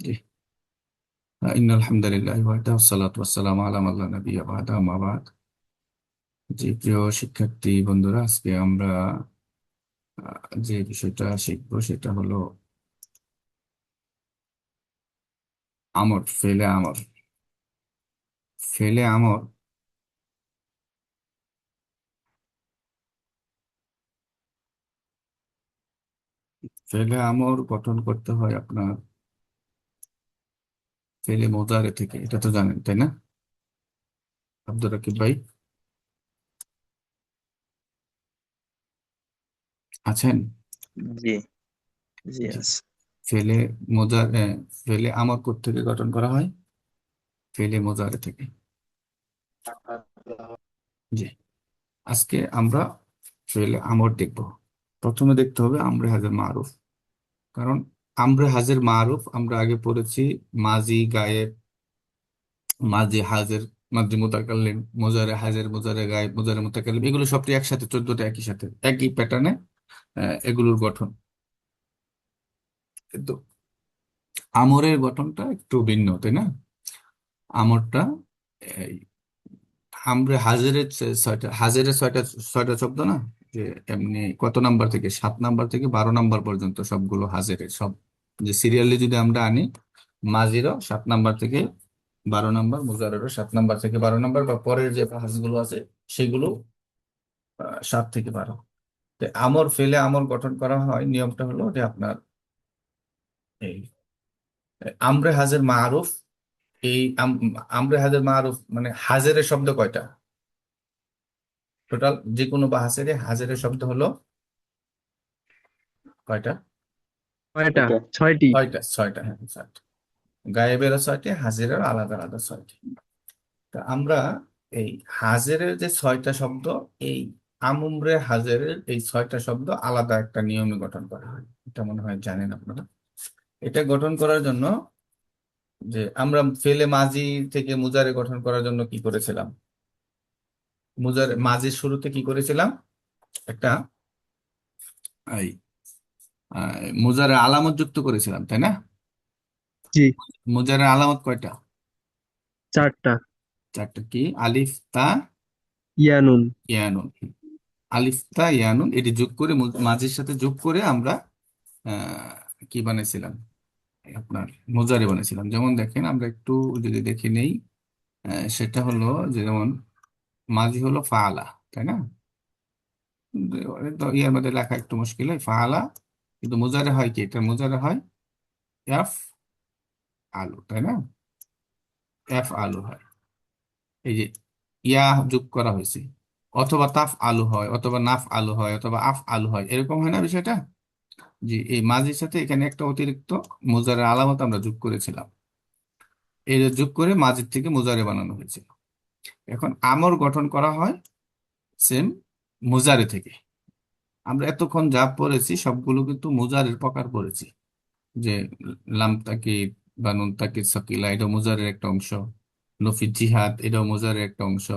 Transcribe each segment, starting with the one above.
জি। ইন্নাল হামদুলিল্লাহি ওয়াহদাহু ওয়াসসালাতু ওয়াসসালামু আলা মান লা নাবিয়্যা বা'দা আম্মা বা'দ। জি, প্রিয় শিক্ষার্থী বন্ধুরা, আজকে আমরা যে বিষয়টা শিখবো সেটা হলো আমর, ফেলে আমর। ফেলে আমর ফেলে আমর গঠন করতে হয় আপনার ফেলে মোজারে থেকে, এটা তো জানেন তাই না আব্দুর রাকিব ভাই? আছেন? জি, জি জি। আছে। ফেলে ফেলে আমর থেকে গঠন করা হয় ফেলে মোজারে থেকে। জি। আজকে আমরা ফেলে আমর দেখব। প্রথমে দেখতে হবে আমরে হাজার মারুফ। কারণ আমরে হাজের মারুফ আমরা আগে পড়েছি। মাজি গায়েব, মাজি হাজের, মাজি মুতাকাল্লিম, মোজারে হাজের, মোজারে গায়েব, মোজারে মুতাকাল্লিম, এগুলো সবটি একসাথে, 14টা একই সাথে একই প্যাটার্নে এগুলোর গঠন। কিন্তু আমরের গঠনটা একটু ভিন্ন, তাই না? আমরটা এই আমরে হাজেরের হাজেরের ছয়টা ছয়টা শব্দ না, যে এমনি কত নাম্বার থেকে, 7 নাম্বার থেকে 12 নাম্বার পর্যন্ত সবগুলো হাজেরের সব, যে সিরিয়ালি যদি আমরা আনি, মাজিরও 7 নাম্বার থেকে 12 নাম্বার, মুজারেরও 7 নাম্বার থেকে 12 নাম্বার, বা পরের যে হাজগুলো আছে সেগুলো 7 থেকে 12। তো আমর ফেলে আমর গঠন করা হয়, নিয়মটা হলো যে আপনার এই আমরে হাজের মারুফ। এই আমরে হাজের মারুফ মানে হাজেরের শব্দ কয়টা? টোটাল যে কোনো বা হাজেরে হাজেরের শব্দ হলো কয়টা? কয়টা? এটা ছয়টি। ছয়টা, ছয়টা, হ্যাঁ, ছয়টা। গায়েবেরও ছয়টি, হাজিরেরও আলাদা আলাদা ছয়টি। তা আমরা এই হাজেরের যে 6টা শব্দ, এই আমুমরে হাজেরের এই 6টা শব্দ আলাদা একটা নিয়মে গঠন করা হয়, এটা মনে হয় জানেন আপনারা। এটা গঠন করার জন্য, যে আমরা ফেলে মাজি থেকে মুজারে গঠন করার জন্য কি করেছিলাম, মুজারে মাজির শুরুতে কি করেছিলাম, একটা এই মুজারে আলামত যুক্ত করেছিলাম, তাই না? জি, মুজারে আলামত কয়টা? 4টা। 4টা। কি? আলিফ, তা, ইয়ানুন। ইয়ানুন। আলিফ তা ইয়ানুন এটি যোগ করে, মাঝির সাথে যোগ করে আমরা কি বানাইছিলাম, আপনার মুজারে বানাইছিলাম। যেমন দেখেন, আমরা একটু যদি দেখে নেই, সেটা হলো যে, যেমন মাঝি হলো ফাআলা, তাই না? তো ইয়ার মধ্যে লেখা একটু মুশকিল হয় ফাআলা, কিন্তু মুজারে হয় কি, এটা মুজারে হয় এফ আলু, তাই না? এফ আলু হয়। এই যে ইয়া যোগ করা হয়েছে, অথবা তাফ আলু হয়, অথবা নাফ আলু হয়, অথবা আফ আলু হয়, এরকম হয় না বিষয়টা? জি, এই মাঝির সাথে এখানে একটা অতিরিক্ত মুজারের আলামত আমরা যোগ করেছিলাম। এই যে যোগ করে মাঝির থেকে মুজারে বানানো হয়েছে। এখন আমর গঠন করা হয় সেম মুজারে থেকে। আমরা এতক্ষণ যা পড়েছি সবগুলো কিন্তু মুজারের প্রকার পড়েছি, যে লাম তাকিদ বা নুন তাকিদ সাকিলা, এটা মুজারের একটা অংশ। নফি জিহাদ, এটাও মুজারের একটা অংশ।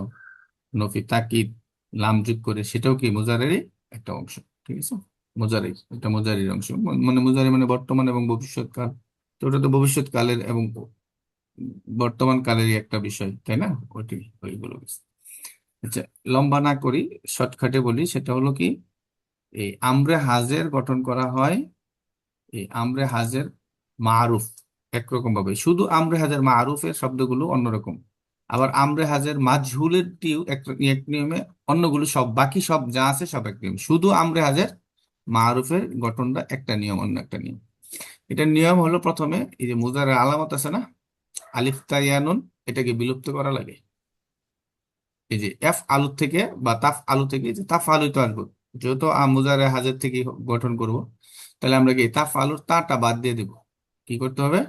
নফি তাকিদ লাম যোগ করে, সেটাও কি মুজারেরই একটা অংশ। ঠিক আছে, মুজারি, এটা মুজারির অংশ। মানে মুজারি মানে বর্তমান এবং ভবিষ্যৎকাল। তো ওটা তো ভবিষ্যৎকালের এবং বর্তমান কালেরই একটা বিষয়, তাই না? ওইটি, ওইগুলো কিছু। আচ্ছা, লম্বা না করি, শর্টকাটে বলি, সেটা হলো কি, এই আমরে হাজের গঠন করা হয়, এই আমরে হাজের মারুফ একরকম ভাবে, শুধু আমরে হাজের মারুফের শব্দগুলো অন্যরকম। আবার আমরে হাজের মাজহুলের টিও এক এক নিয়মে, অন্যগুলো সব, বাকি সব যা আছে সব এক নিয়ম, শুধু আমরে হাজের মারুফের গঠনটা একটা নিয়ম, অন্য একটা নিয়ম। এটার নিয়ম হলো, প্রথমে এই যে মুজারের আলামত আছে না, আলিফ তা ইয়া নুন, এটাকে বিলুপ্ত করা লাগে। এই যে এফ আলু থেকে বা তাফ আলু থেকে, এই যে তাফ আলু তো আসবো, যেহেতু মুজারে হাজের থেকে গঠন করব, তাহলে আমরা কি তাফ আলুর তাটা বাদ দিয়ে দিব। কি করতে হবে?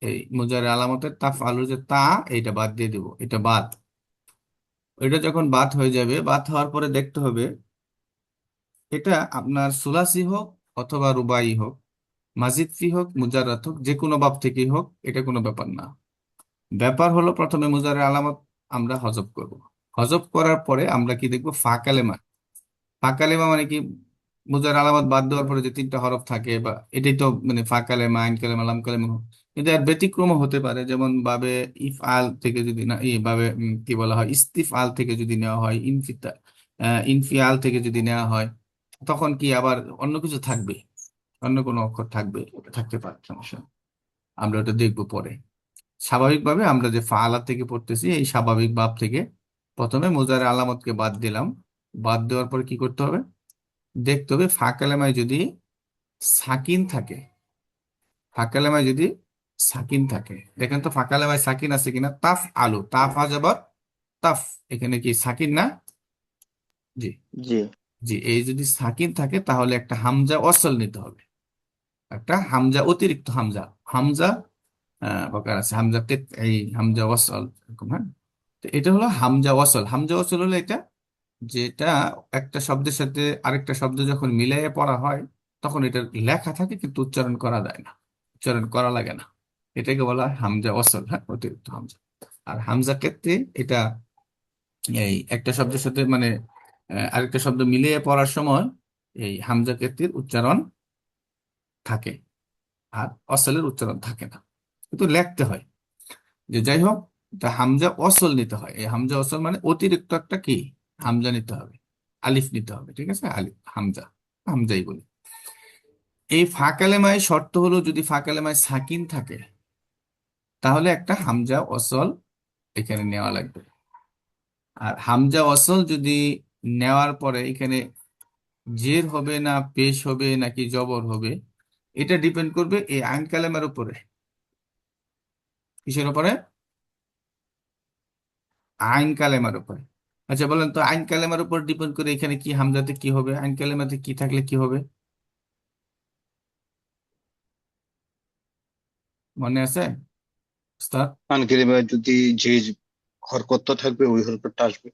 এই মুজারে আলামতের তাফ আলুর যে তা, এইটা বাদ দিয়ে দিব, এটা বাদ। এটা যখন বাদ হয়ে যাবে, বাদ হওয়ার পরে দেখতে হবে, এটা আপনার সুলাসি হোক অথবা রুবাই হোক, মাজিদ ফি হোক, মুজাররাত হোক, যে কোনো বাব থেকেই হোক, এটা কোনো ব্যাপার না। ব্যাপার হলো, প্রথমে মুজারের আলামত আমরা হজব করব। হজব করার পরে আমরা কি দেখবো, ফা কালেমা। ফা কালেমা মানে কি? মুজার আলামত বাদ দেওয়ার পরে যে তিনটা হরফ থাকে, বা এটাই তো মানে ফা কালেমা, আইন কালেমা, লাম কালেমা। কিন্তু এর ব্যতিক্রমও হতে পারে, যেমন বাবে ইফ আল থেকে যদি না ভাবে কি বলা হয়, ইস্তিফ আল থেকে যদি নেওয়া হয়, ইনফিয়াল থেকে যদি নেওয়া হয়, তখন কি আবার অন্য কিছু থাকবে, অন্য কোনো অক্ষর থাকবে, থাকতে পারে, সমস্যা নেই। আমরা ওটা দেখবো পরে। স্বাভাবিকভাবে আমরা যে ফাআলা থেকে পড়তেছি, এই স্বাভাবিক ভাব থেকে প্রথমে মুজারে আলামতকে বাদ দিলাম। বাদ দেওয়ার পরে কি করতে হবে, দেখতে হবে ফা কালেমায় যদি সাকিন থাকে। ফা কালেমায় যদি সাকিন থাকে, দেখেন তো ফা কালেমায় সাকিন আছে কিনা। তাফ আলু, তাফ আজাবার তাফ, এখানে কি সাকিন না? জি। জি। জি, এই যদি সাকিন থাকে তাহলে একটা হামজা ওয়াসল নিতে হবে, একটা হামজা, অতিরিক্ত হামজা। হামজা প্রকার আছে, হামজা এই হামজা ওয়াসল এরকম, হ্যাঁ। তো এটা হলো হামজা ওয়াসল। হামজা ওয়াসল হলো এটা, যেটা একটা শব্দের সাথে আরেকটা শব্দ যখন মিলিয়ে পড়া হয়, তখন এটা লেখা থাকে কিন্তু উচ্চারণ করা যায় না, উচ্চারণ করা লাগে না। এটাকে বলা হয় হামজা ওয়াসল, হ্যাঁ, অতিরিক্ত হামজা। আর হামজা ক্ষেত্রে এটা এই একটা শব্দের সাথে মানে আরেকটা শব্দ মিলিয়ে পড়ার সময় এই হামজা ক্ষেত্রের উচ্চারণ থাকে, আর অসলের উচ্চারণ থাকে না, কিন্তু লিখতে হয়। যে যাই হোক, তা হামজা অসল নিতে হয়। এই হামজা অসল মানে অতিরিক্ত একটা কি হামজা নিতে হবে, আলিফ নিতে হবে, ঠিক আছে, আলিফ হামজা, হামজাই বলি। এই ফা কালেমায় শর্ত হলো, যদি ফা কালেমায় সাকিন থাকে তাহলে একটা হামজা অসল এখানে নেওয়া লাগবে। আর হামজা অসল যদি নেওয়ার পরে এখানে জের হবে না পেশ হবে নাকি জবর হবে, এটা ডিপেন্ড করবে এই আইন কালেমার উপরে। কিসের উপরে? আইন কালেমার উপরে। আচ্ছা বলেন তো, আইন কালেমার উপর ডিপেন্ড করে এখানে কি হামজাতে কি হবে, আইন কালেমাতে কি থাকলে কি হবে, মনে আছে উস্তাদ? আনকালিমায় যদি যে হরকতটা থাকবে ওই হরকতটা আসবে,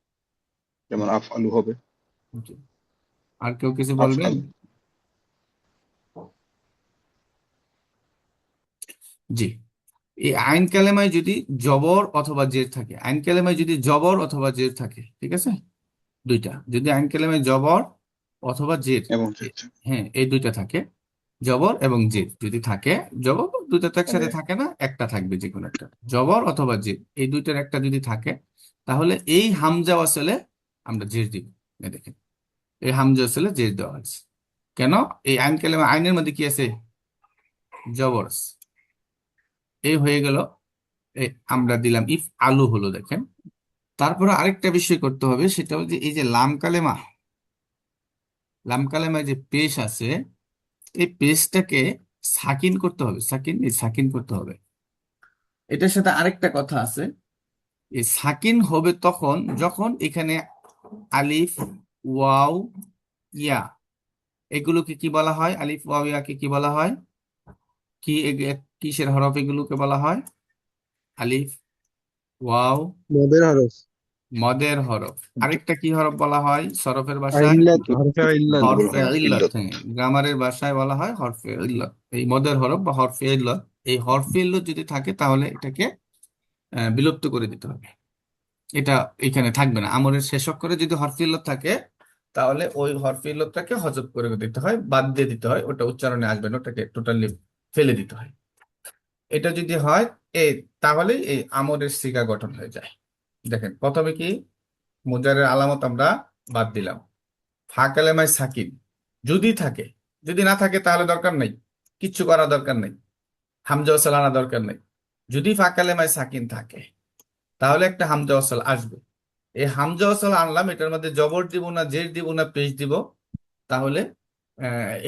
যেমন আফ আলু হবে। জি। আর কেউ কিছু আফ বলবেন? আল। জি। এই আইন কালেমায় যদি জবর অথবা জের থাকে, আইন কালেমায় যদি জবর অথবা জের থাকে, ঠিক আছে, দুইটা, যদি আইন কালেমায় জবর অথবা জের, এবং হ্যাঁ, এই দুইটা থাকে, জবর এবং জের যদি থাকে, জবর দুইটা তো মানে একসাথে থাকে না, একটা থাকবে যে কোনো একটা, জবর অথবা জের, এই দুইটার একটা যদি থাকে, তাহলে এই হামজা ওয়াসলে আমরা জের দিব। এই দেখেন, এই হামজা ওয়াসলে জের দেওয়া আছে কেন? এই আইন কালেমা, আইনের মধ্যে কি আছে? জবর আছে। এই হয়ে গেল, এই আমরা দিলাম ইফ আলু হলো, দেখেন। তারপরে আরেকটা বিষয় করতে হবে, সেটা হচ্ছে যে এই যে লাম কালেমা, লাম কালেমায় যে পেশ আছে, এই পেশটাকে সাকিন করতে হবে, সাকিন, এই সাকিন করতে হবে। এটার সাথে আরেকটা কথা আছে, এই সাকিন হবে তখন যখন এখানে আলিফ, ওয়াও, ইয়া, এগুলোকে কি বলা হয়? আলিফ ওয়াও ইয়াকে কি বলা হয়? কি কিসের হরফ এগুলোকে বলা হয়? আলিফ, ওয়াও, মদের হরফ। মদের হরফ। আরেকটা কি হরফ বলা হয় সরফের ভাষায়? আইল্লাত, হরফে ইল্লাত। দুর্বল হরফে হরফ ইল্লত, ইল্লত। হ্যাঁ, গ্রামারের ভাষায় বলা হয় হরফে ইল্লত। এই মদের হরফ বা হরফে ইল্লত, এই হরফে ইল্লত যদি থাকে তাহলে এটাকে বিলুপ্ত করে দিতে হবে। এটা এখানে থাকবে না। আমরের শেষ অক্ষরে যদি হরফে ইল্লত থাকে, তাহলে ওই হরফে ইল্লতটাকে হজব করে দিতে হয়, বাদ দিয়ে দিতে হয়, ওটা উচ্চারণে আসবে না, ওটাকে টোটালি ফেলে দিতে হয়। এটা যদি হয় এই, তাহলে এই আমরের সিগা গঠন হয়ে যায়। দেখেন প্রথমে কি, মুজারের আলামত আমরা বাদ দিলাম। ফা কালেমায় সাকিন যদি থাকে, যদি না থাকে তাহলে দরকার নেই, কিচ্ছু করা দরকার নেই, হামজা ওয়াসাল আনা দরকার নেই। যদি ফা কালেমায় সাকিন থাকে তাহলে একটা হামজা ওয়াসাল আসবে। এই হামজা ওয়াসাল আনলাম, এটার মধ্যে জবর দিব না, জের দিব না, পেশ দিব, তাহলে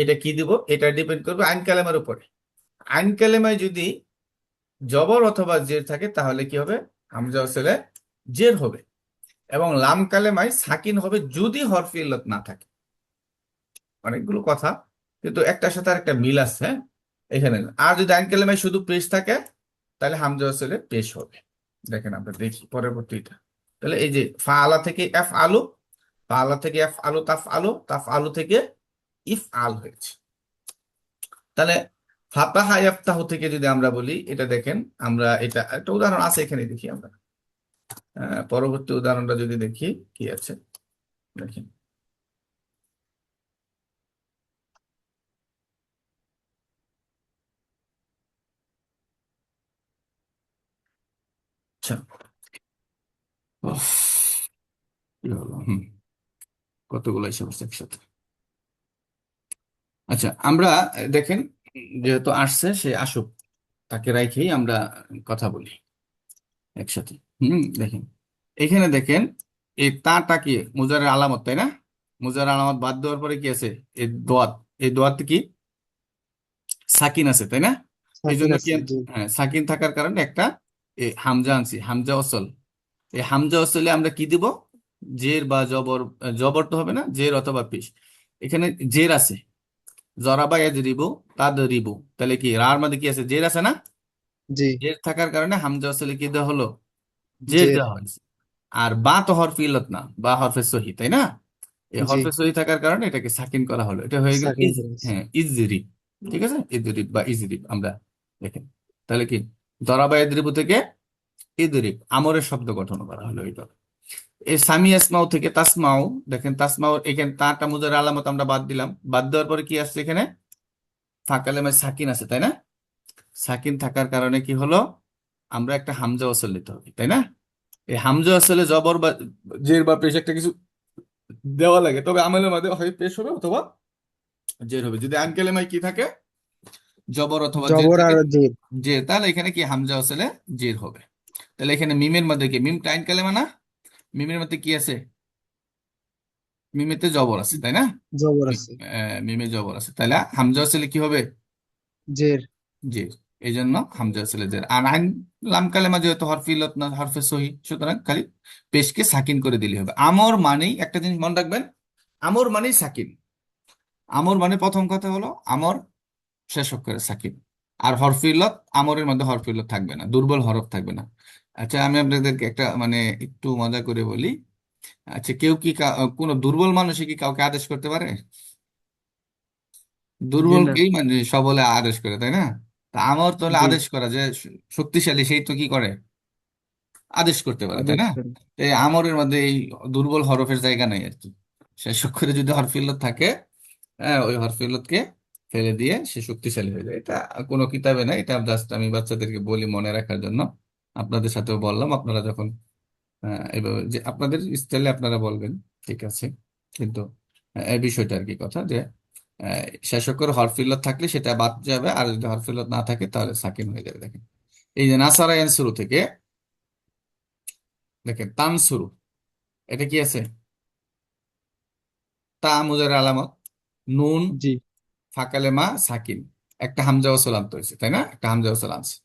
এটা কি দিব, এটা ডিপেন্ড করবে আইন কালেমার উপরে। আইন কালেমায় যদি জবর অথবা জের থাকে তাহলে কি হবে? হামজা ওয়াসালে জের হবে। এবং লাম কালেমায় সাকিন হবে যদি হরফে ইল্লত না থাকে। অনেকগুলো কথা, কিন্তু একটার সাথে আরেকটা মিল আছে, হ্যাঁ, এখানে। আর যদি আইন কালেমায় শুধু পেশ থাকে তাহলে হামজা ওয়াসালে পেশ হবে। দেখেন আমরা দেখি পরবর্তীটা। তাহলে এই যে ফা আলা থেকে এফ আলু, ফা আলা থেকে এফ আলু, তাফ আলু, তাফ আলু থেকে ইফ আল হয়েছে। তাহলে ফাতাহা ইয়াফতাহু থেকে যদি আমরা বলি, এটা দেখেন, আমরা এটা একটা উদাহরণ আছে এখানে, দেখি আমরা পরবর্তী উদাহরণটা যদি দেখি কি আছে, দেখেন। আচ্ছা, উফ, কি হলো, কতগুলো এসে বসছে একসাথে। আচ্ছা, আমরা দেখেন, যেহেতু আসছে সে আসুক, তাকে রাইখেই আমরা কথা বলি একসাথে। দেখেন, এখানে দেখেন, এই তাটা কি মুজারের আলামত, তাই না? মুজারের আলামত বাদ দেওয়ার পরে কি আছে? এই দোয়াত। এই দোয়াতে কি সাকিন আছে, তাই না? এই সাকিন জন্য কি আছে, জি। হ্যাঁ, সাকিন থাকার কারণে একটা হামজা আনছি, হামজা অসল। এই হামজা অসলে আমরা কি দিব? জের বা জবর। জবর তো হবে না, জের অথবা পেশ। এখানে জের আছে, জরাবা ইয়াজরিবু তাদরিবু, তাহলে কি রার মধ্যে কি আছে? জের আছে না? জি। জের থাকার কারণে হামজা অসলে কি দেওয়া হলো? জের জের। দেওয়া হয়েছে। আর বা তো হরফ ইল্লত না, বা হরফে সহি, তাই না? এই জি। হরফে সহি থাকার কারণে এটাকে সাকিন করা হলো, এটা হয়ে গেল সাকিন ইজ। করে আছে। হ্যাঁ, ইজরিব। ঠিক আছে, ইজরিব বা ইজরিব আমরা দেখেন। তাহলে কি দরাবা ইদরিবু থেকে ইদরিব, আমরের শব্দ গঠন করা হলো এটা। এই সামি আসমাও থেকে তাসমাও, দেখেন তাসমাও, এখানে তাটা মুজার আলামত আমরা বাদ দিলাম, বাদ দেওয়ার পরে কি আসছে এখানে? ফাঁকা লেমে সাকিন আছে, তাই না? সাকিন থাকার কারণে কি হলো? আমরা একটা হামজা ওসল নিতে হবে, তাই না? এই হামজা ওসলে জবর বা জের বা পেশ একটা কিছু দেওয়া লাগে, তবে আমলের মধ্যে হয় পেশ হবে অথবা জের হবে। যদি আন কালেমায় কি থাকে? জবর অথবা জের জবর থাকে। আর জের। জের, তাহলে এখানে কি হামজা ওসলে জের হবে। তাহলে এখানে মিমের মধ্যে কি, মিম টাইন কালেমা না? মিমের মধ্যে কি আছে? মিমেতে জবর আছে, তাই না? জবর আছে। মিমে জবর আছে, তাহলে হামজা ওসলে কি হবে? জের। জের। এই জন্য হামজা ওসলে জের। আর আইন লাম কালেমা যেহেতু হরফে ইল্লত না, হরফে সহি, সুতরাং খালি পেশকে সাকিন করে দিলে হবে। আমর মানেই একটা জিনিস মনে রাখবেন, আমর মানেই সাকিন। আমর মানে প্রথম কথা হলো আমর শেষ অক্ষরে সাকিন। আর হরফিলত, আমরের মধ্যে হরফিলত থাকবে না, দুর্বল হরফ থাকবে না। আচ্ছা, আমি আপনাদেরকে একটা মানে একটু মজা করে বলি। আচ্ছা, কেউ কি কোনো দুর্বল মানুষই কি কাউকে আদেশ করতে পারে? জি না। দুর্বলকেই মানে সবলে আদেশ করে, তাই না? তা আমর তো হলে জি। আদেশ করা, যে শক্তিশালী সেই তো কি করে? আদেশ করতে পারে, তাই আদেশ না? করে। এই আমরের মধ্যে এই দুর্বল হরফের জায়গা নাই আর কি। শেষ অক্ষরে যদি হরফিলত থাকে, হ্যাঁ, ওই হরফিলতকে ফেলে দিয়ে সে শক্তিশালী হয়ে যায়। এটা কোনো কিতাবে না, এটা জাস্ট আমি বাচ্চাদেরকে বলি মনে রাখার জন্য। আপনাদের সাথেও বললাম, আপনারা যখন এভাবে যে আপনাদের স্টাইলে আপনারা বলবেন, ঠিক আছে। কিন্তু এই বিষয়টা আর কি কথা, যে শেষ অক্ষরে হরফিলত থাকলে সেটা বাদ যাবে, আর যদি হরফিলত না থাকে তাহলে সাকিন হয়ে যাবে। দেখেন, এই যে নাসারা শুরু থেকে, দেখেন তান শুরু, এটা কি আছে? তা মুজার আলামত, নুন, জি। ফাঁকালে মা সাকিন, একটা হামজা ওয়াসাল আনতে হয়েছে, তাই না? একটা হামজা ওয়াসাল আনছে।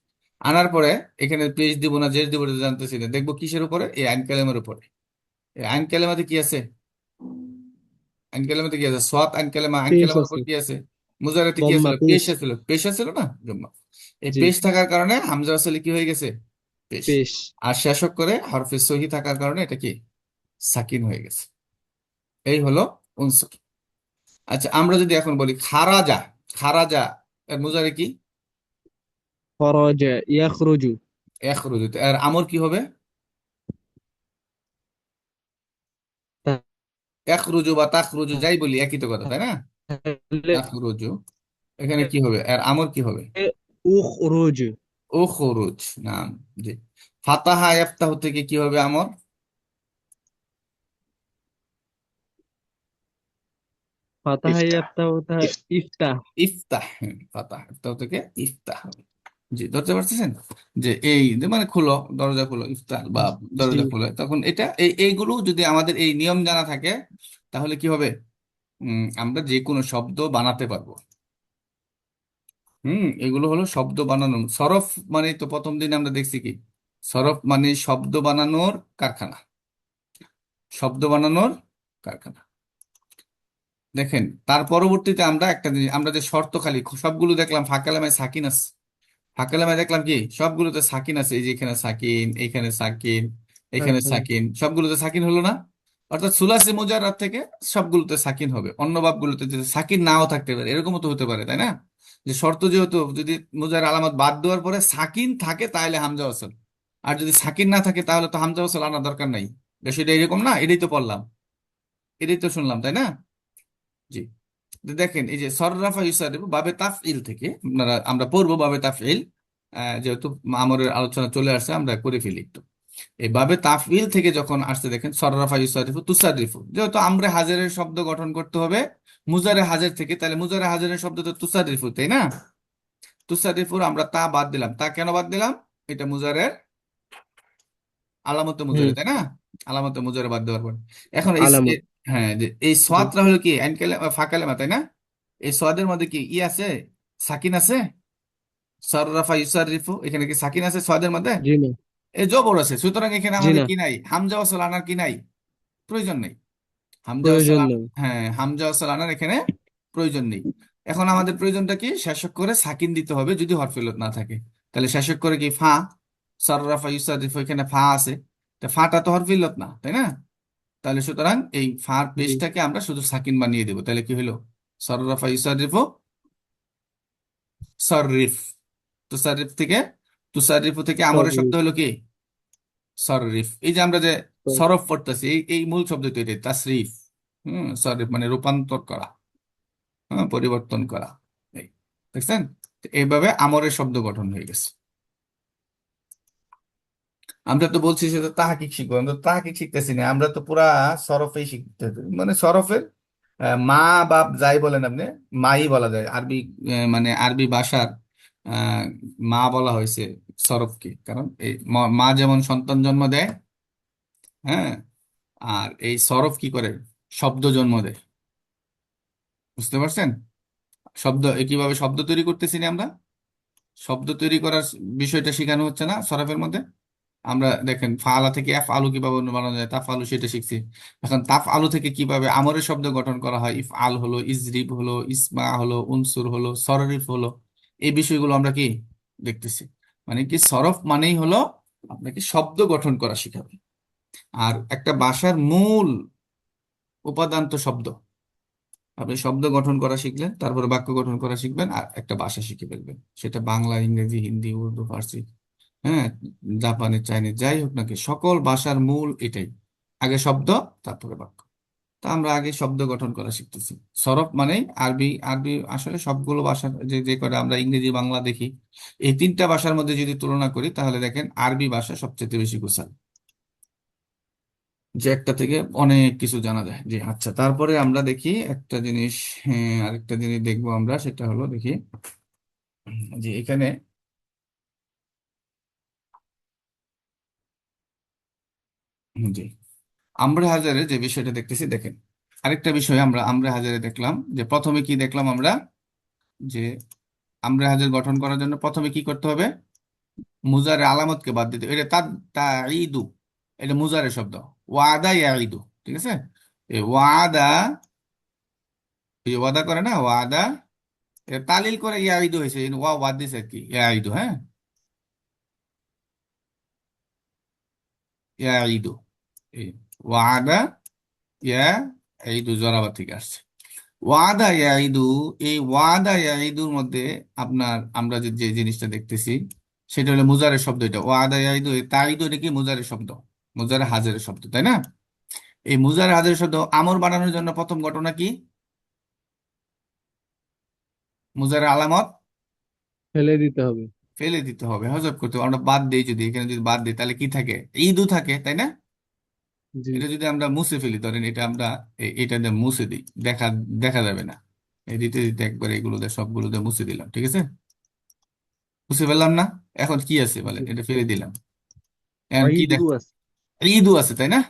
আনার পরে এখানে পেজ দিব না জেস দিব না জানতেছি না, দেখবো কিসের উপরে? এই আইন কালেমার উপরে। এই আইন কালেমাতে কি আছে? আইন কালেমাতে কি আছে? সোয়াত আইন কালেমা, আইন পেশ কালেমার উপর আছে। কি আছে? মুজারাতে কি দম্মা আছিল? পেশ। পেশ আছিল, পেশ আছিল না, জম্মা। এই জি। পেশ থাকার কারণে হামজা ওয়াসাল কি হয়ে গেছে? পেশ। পেশ। আর শেষক করে হরফে সহি থাকার কারণে এটা কি সাকিন হয়ে গেছে। এই হলো উনসুর। আচ্ছা, আমরা যদি এখন বলি খারাজা, খারাজা এর মুজারে কি? খরজা ইয়াখরুজু। এখরুজু। আর আমর কি হবে? এখরুজু বা তাখরুজু, যাই বলি একই তো কথা, তাই না? তাহলে তাখরুজু, এখানে কি হবে? আর আমর কি হবে? উখরুজ। ও খরুজ, নাম। জি। ফাতাহা ইয়াফতাহু থেকে কি হবে আমর? ফাতাহা ইফতাহ। ইয়াফতাহু ইফতাহ। ইফতাহ, হ্যাঁ, ফাতাহ ইফতাহু থেকে ইফতাহ হবে। জি, ধরতে পারতেছেন? যে এই যে মানে খুলো, দরজা খুলো, ইফতাহ, বা জি। দরজা খুলো, তখন এটা এইগুলো যদি আমাদের এই নিয়ম জানা থাকে, তাহলে কি হবে? আমরা যে কোনো শব্দ বানাতে পারবো। এগুলো হলো শব্দ বানানো সরফ। মানে তো প্রথম দিন আমরা দেখছি কি, সরফ মানে শব্দ বানানোর কারখানা, শব্দ বানানোর কারখানা। দেখেন, তার পরবর্তীতে আমরা একটা জিনিস, আমরা যে শর্ত খালি সবগুলো দেখলাম ফাঁকালামায় সাকিন আছে, ফাঁকালামায় দেখলাম কি সবগুলোতে সাকিন আছে, এই যে এখানে সাকিন, এখানে সাকিন, এখানে সাকিন। সাকিন, সবগুলোতে সাকিন হলো না? অর্থাৎ সুলাসি মুজাররাদ থেকে সবগুলোতে সাকিন হবে। অন্য বাবগুলোতে যদি সাকিন নাও থাকতে পারে, এরকমও তো হতে পারে, তাই না? যে শর্ত যেহেতু, যদি মুজার আলামত বাদ দেওয়ার পরে সাকিন থাকে তাহলে হামজা ওয়াসল, আর যদি সাকিন না থাকে তাহলে তো হামজা ওয়াসল আনার দরকার নাই। বিষয়টা এরকম না? এটাই তো পড়লাম, এটাই তো শুনলাম, তাই না? জি। তো দেখেন, এই যে সররাফা ইউসারিফু বাবে তাফইল থেকে আমরা পড়বো বাবে তাফইল। যেহেতু আমরের আলোচনা চলে আসছে, আমরা করে ফেলি একটু। এই বাবে তাফইল থেকে যখন আসছে দেখেন সররাফা ইউসারিফু তুসারিফু, যেহেতু আমরে হাজারের শব্দ গঠন করতে হবে মুজারে হাজার থেকে, তাহলে মুজারে হাজারের শব্দ তো তুসারিফু, তাই না? তুসারিফুর আমরা তা বাদ দিলাম। তা কেন বাদ দিলাম? এটা মুজারের আলামতে হুম। মুজারে, তাই না? আলামতে মুজারে বাদ দেওয়ার পর এখন আলামত। হ্যাঁ, যে এই জি। সোয়াদটা হলো কি আইন কালেমা ফা কালেমা, তাই না? এই সোয়াদের মধ্যে কি আছে? সাকিন আছে? সররাফা ইউসারিফু, এখানে কি সাকিন আছে সোয়াদের মধ্যে? জি না। এই জবর আছে, সুতরাং এখানে জি আমাদের না। কি নাই? হামজা ওয়াসাল আনার কি নাই? প্রয়োজন নেই। হামজা ওয়াসাল প্রয়োজন নেই। হ্যাঁ, হামজা ওয়াসাল আনার এখানে প্রয়োজন নেই। এখন আমাদের প্রয়োজনটা কি? শেষক করে সাকিন দিতে হবে যদি হরফ ইল্লত না থাকে। তাহলে শেষক করে কি ফা, সররাফা ইউসারিফু, এখানে ফা আছে, তা ফাটা তো হরফ ইল্লত না, তাই না? তাহলে সুতরাং এই ফার জি। পেশটাকে আমরা শুধু সাকিন বানিয়ে দেবো। তাহলে কি হলো? সররাফা ইউসারিফু সররিফ। তুসারিফ থেকে, তুসারিফু থেকে আমরের সরি। শব্দ হলো কি? সররিফ। এই যে আমরা যে সরফ পড়তেছি, এই মূল শব্দ তো এটাই, তাসরিফ। সররিফ মানে রূপান্তর করা, হ্যাঁ, পরিবর্তন করা। এই দেখছেন? তো এইভাবে আমরের শব্দ গঠন হয়ে গেছে। আমরা তো বলছি সেটা তাহাকিক শিখবো, আমরা তো তাহাকিক শিখতেছি না, আমরা তো পুরা সরফেই শিখতে, মানে সরফের মা বাপ যাই বলেন আপনি, মাই বলা যায় আরবি। মানে আরবি ভাষার আহ, মা বলা হয়েছে সরফকে, কারণ এই মা যেমন সন্তান জন্ম দেয়, হ্যাঁ, আর এই সরফ কি করে? শব্দ জন্ম দেয়। বুঝতে পারছেন? কিভাবে শব্দ তৈরি করতেছি না আমরা? শব্দ তৈরি করার বিষয়টা শেখানো হচ্ছে না সরফের মধ্যে? আমরা দেখেন ফাআলা থেকে এফ আলু কিভাবে বানানো যায়, তাফ আলু, সেটা শিখছি। এখন তাফ আলু থেকে কিভাবে আমরের শব্দ গঠন করা হয়, ইফ আল হলো, ইজরিব হলো, ইসমা হলো, উনসুর হলো, সররিফ হলো, এই বিষয়গুলো আমরা কি দেখতেছি। মানে কি সরফ মানেই হলো আপনাকে শব্দ গঠন করা শেখাবে। আর একটা ভাষার মূল উপাদান তো শব্দ। আপনি শব্দ গঠন করা শিখলেন, তারপরে বাক্য গঠন করা শিখবেন, আর একটা ভাষা শিখে ফেলবেন, সেটা বাংলা, ইংরেজি, হিন্দি, উর্দু, ফার্সি, হ্যাঁ, জাপানি, চাইনিজ, যাই হোক না কি, সকল ভাষার মূল এটাই, আগে শব্দ তারপরে বাক্য। তা আমরা আগে শব্দ গঠন করা শিখতেছি। সরফ মানে আরবি, আরবি আসলে সবগুলো ভাষার যে যে কটা আমরা ইংরেজি বাংলা দেখি, এই তিনটা ভাষার মধ্যে যদি তুলনা করি তাহলে দেখেন আরবি ভাষা সবচেয়ে বেশি গোছাল, যে একটা থেকে অনেক কিছু জানা যায়। যে আচ্ছা, তারপরে আমরা দেখি একটা জিনিস, হ্যাঁ, আরেকটা জিনিস দেখবো আমরা, সেটা হলো দেখি যে এখানে, জি, আমরে হাজারে যে বিষয়টা দেখতেছি দেখেন, আরেকটা বিষয় আমরা আমরে হাজারে দেখলাম, যে প্রথমে কি দেখলাম আমরা, যে আমরে হাজার গঠন করার জন্য প্রথমে কি করতে হবে? মুজারে আলামতকে বাদ দিতে, এটা তাইদু, এটা মুজারে শব্দ। ওয়াদা ইয়াইদু, ঠিক আছে? এই ওয়াদা, এই যে ওয়াদা করে না, ওয়াদা, এটা তালিল করে ইয়াইদু হয়েছে, ওয়া ওয়াদ দিছে আর কি, ইয়াইদু, হ্যাঁ, ইয়াইদু, এই ওয়াদা ইয়াইদু জরাবা থেকে আসছে। ওয়াদা ইয়াইদু, এই ওয়াদা ইয়াইদুর মধ্যে আপনার আমরা যে যে জিনিসটা দেখতেছি সেটা হলো মুজারের শব্দ। এটা ওয়াদা ইয়াইদু, এই তাইদু, এটা কি মুজারের শব্দ, মুজারে হাজারের শব্দ, তাই না? এই মুজারে হাজারের শব্দ আমর বানানোর জন্য প্রথম ঘটনা কি? মুজারে আলামত ফেলে দিতে হবে। ফেলে দিতে হবে, হজব করতে হবে। আমরা বাদ দিই, যদি এখানে যদি বাদ দিই তাহলে কি থাকে? ঈদু থাকে, তাই না? জি। এটা যদি আমরা মুছে ফেলি, ধরেন এটা আমরা এটা দিয়ে মুছে দিই, দেখা দেখা যাবে না, এই দিতে দিতে একবার এগুলো দিয়ে সবগুলো দিয়ে মুছে দিলাম, ঠিক আছে? বুঝতে পারলাম না? এখন কি আছে বলেন, জি। এটা ফেলে দিলাম, এখন কি ঈদু দেখ? আছে। ঈদু আছে, তাই না?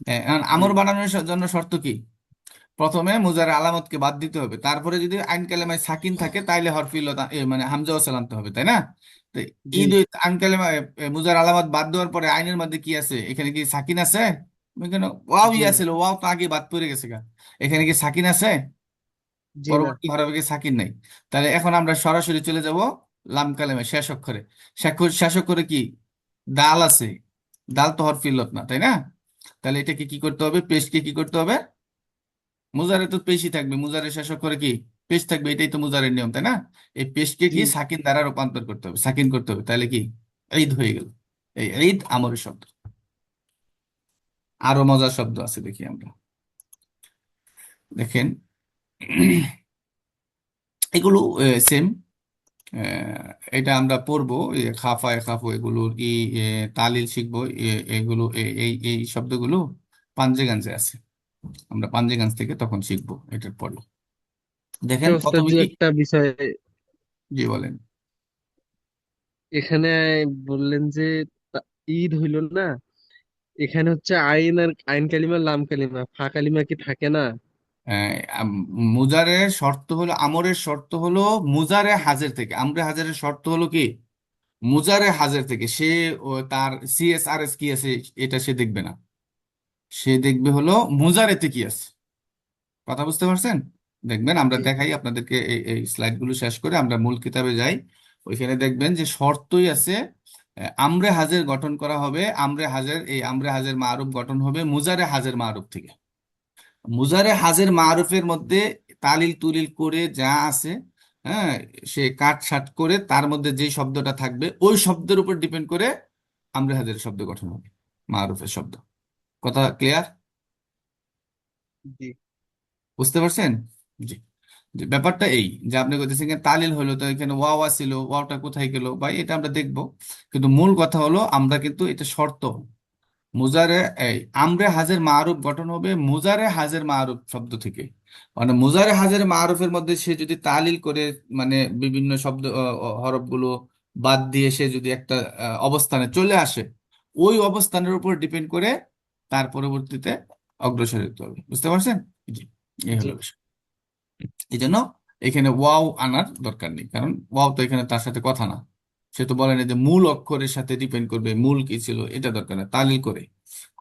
হ্যাঁ, এখন জি। আমর বানানোর জন্য শর্ত কি? প্রথমে মুজার আলামতকে বাদ দিতে হবে, তারপরে যদি আইন কালেমায় সাকিন থাকে তাইলে হরফিল মানে হামজা ওয়াসাল আনতে হবে, তাই না? তো জি। আইন কালেমায় মুজার আলামত বাদ দেওয়ার পরে আইনের মধ্যে কি আছে? এখানে কি সাকিন আছে? এখানে ওয়াও জি না। আছে, ওয়াও তো আগে বাদ পড়ে গেছে গা। এখানে কি সাকিন আছে? জি না। পরবর্তী হরফে কি সাকিন নাই? তাহলে এখন আমরা সরাসরি চলে যাব লাম কালেমে, শেষ অক্ষরে। শেষ অক্ষরে কি দাল আছে? দাল তো হরফ ইল্লত না, তাই না? তাহলে এটাকে কি করতে হবে? পেশকে কি করতে হবে? মুজারে তো পেশই থাকবে, মুজারে শেষ অক্ষরে কি পেশ থাকবে, এটাই তো মুজারের নিয়ম, তাই না? এই পেশকে জি। কি সাকিন দ্বারা রূপান্তর করতে হবে, সাকিন করতে হবে, তাহলে কি ঈদ হয়ে গেল। এই ঈদ আমরের শব্দ। আরো মজার শব্দ আছে, দেখি আমরা, দেখেন এগুলো সেম। এটা আমরা পড়বো, খাফা খাফু এগুলোর তালিল শিখবো। এগুলো এই এই শব্দগুলো পাঞ্জেগাঞ্জে আছে, আমরা পাঞ্জেগাঞ্জ থেকে তখন শিখবো এটার পরে। দেখেন ওস্তাদ প্রথমে জি কি, একটা বিষয়, জি বলেন। এখানে বললেন যে ঈদ হইল না, এখানে হচ্ছে আইন আর আইন কালিমা লাম কালিমা ফা কালিমা কি থাকে না? আহ, মুজারের শর্ত হলো, আমরের শর্ত হলো মুজারে হাজের থেকে, আমরে হাজের শর্ত হলো কি মুজারে হাজের থেকে। সে তার সিএসআরএস কি আছে এটা সে দেখবে না, সে দেখবে হলো মুজারেতে কি আছে। কথা বুঝতে পারছেন? দেখবেন আমরা জি দেখাই আপনাদেরকে, এই এই স্লাইডগুলো শেষ করে আমরা মূল কিতাবে যাই। ওইখানে দেখবেন যে শর্তই আছে। আমরে হাজের গঠন করা হবে, আমরে হাজের, এই আমরে হাজের মারুফ গঠন হবে মুজারে হাজের মারুফ থেকে। মুজারে হাজের মারুফের মধ্যে তালিল তুলিল করে যা আছে, হ্যাঁ, সে কাট ছাট করে তার মধ্যে যে শব্দটা থাকবে ওই শব্দের উপর ডিপেন্ড করে আমরে হাজের শব্দ গঠন হবে, মারুফের শব্দ। কথা ক্লিয়ার? জি বুঝতে পারছেন? জি। যে ব্যাপারটা এই, যে আপনি বলতেছেন যে তালিল হলো তো এখানে ওয়াও ছিল, ওয়াওটা কোথায় গেল ভাই, এটা আমরা দেখবো। কিন্তু মূল কথা হলো আমরা কিন্তু এটা শর্ত, মুজারে এই আমরে হাজের মারুফ গঠন হবে মুজারে হাজের মারুফ শব্দ থেকে। মানে মুজারে হাজের মারুফের মধ্যে সে যদি তালিল করে, মানে বিভিন্ন শব্দ হরফগুলো বাদ দিয়ে সে যদি একটা অবস্থানে চলে আসে, ওই অবস্থানের উপর ডিপেন্ড করে তার পরবর্তীতে অগ্রসর হতে হবে। বুঝতে পারছেন? জি, এই জি হলো বিষয়। এই জন্য এখানে ওয়াও আনার দরকার নেই, কারণ ওয়াও তো এখানে তার সাথে কথা না। সে তো বলেনি যে মূল অক্ষরের সাথে ডিপেন্ড করবে, মূল কি ছিল এটা দরকার না, তালিল করে,